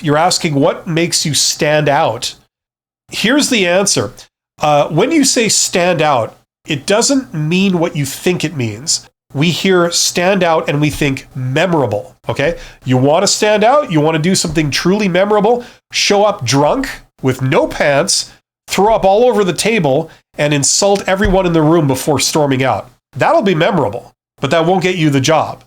You're asking what makes you stand out. Here's the answer. When you say stand out, it doesn't mean what you think it means. We hear stand out and we think memorable, okay? You want to stand out? You want to do something truly memorable? Show up drunk with no pants, throw up all over the table, and insult everyone in the room before storming out. That'll be memorable, but that won't get you the job.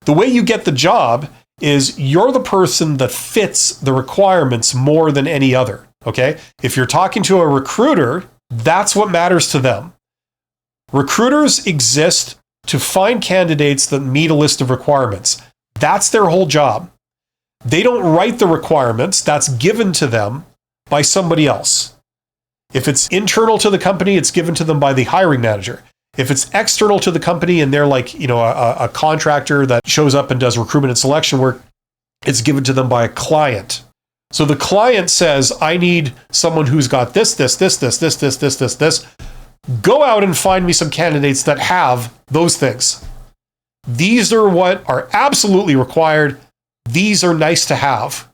The way you get the job is you're the person that fits the requirements more than any other, okay? If you're talking to a recruiter, that's what matters to them. Recruiters exist to find candidates that meet a list of requirements. That's their whole job. They don't write the requirements. That's given to them by somebody else. If it's internal to the company, it's given to them by the hiring manager. If it's external to the company and they're like, a contractor that shows up and does recruitment and selection work, it's given to them by a client. So the client says, I need someone who's got this. Go out and find me some candidates that have those things. These are what are absolutely required. These are nice to have.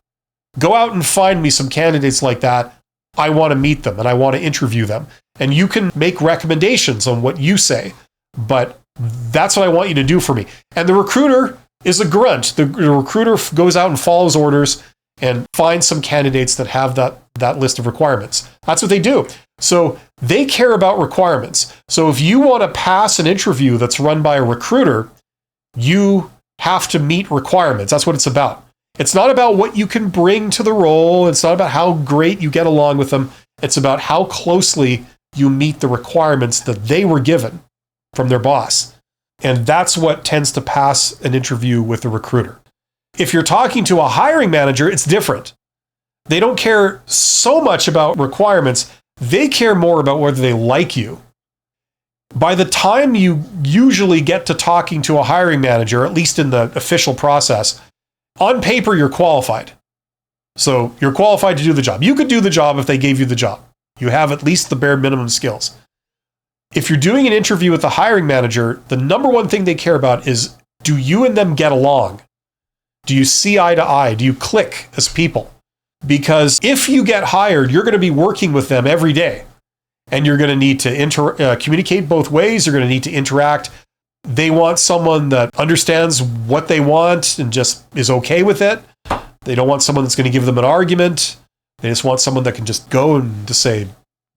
Go out and find me some candidates like that. I want to meet them and I want to interview them. And you can make recommendations on what you say, but that's what I want you to do for me. And the recruiter is a grunt. The recruiter goes out and follows orders and finds some candidates that have that list of requirements. That's what they do. So they care about requirements. So if you want to pass an interview that's run by a recruiter, you have to meet requirements. That's what it's about. It's not about what you can bring to the role. It's not about how great you get along with them. It's about how closely you meet the requirements that they were given from their boss. And that's what tends to pass an interview with a recruiter. If you're talking to a hiring manager, it's different. They don't care so much about requirements. They care more about whether they like you. By the time you usually get to talking to a hiring manager, at least in the official process, on paper, you're qualified. So you're qualified to do the job. You could do the job if they gave you the job. You have at least the bare minimum skills. If you're doing an interview with the hiring manager, the number one thing they care about is, do you and them get along? Do you see eye to eye? Do you click as people? Because if you get hired, you're going to be working with them every day. And you're going to need to communicate both ways. You're going to need to interact. They want someone that understands what they want and just is okay with it. They don't want someone that's going to give them an argument. They just want someone that can just go and just say,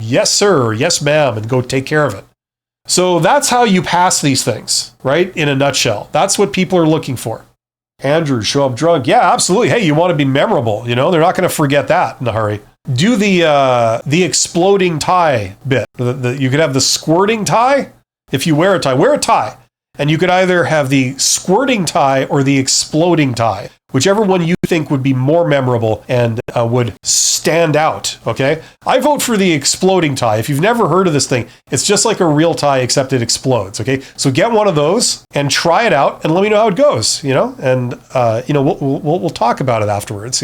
yes, sir, or yes, ma'am, and go take care of it. So that's how you pass these things, right? In a nutshell. That's what people are looking for. Andrew, show up drunk. Yeah, absolutely. Hey, you want to be memorable. They're not going to forget that in a hurry. Do the exploding tie bit. You could have the squirting tie. If you wear a tie. And you could either have the squirting tie or the exploding tie, whichever one you think would be more memorable and would stand out, okay? I vote for the exploding tie. If you've never heard of this thing, it's just like a real tie except it explodes, okay? So get one of those and try it out and let me know how it goes, and we'll talk about it afterwards,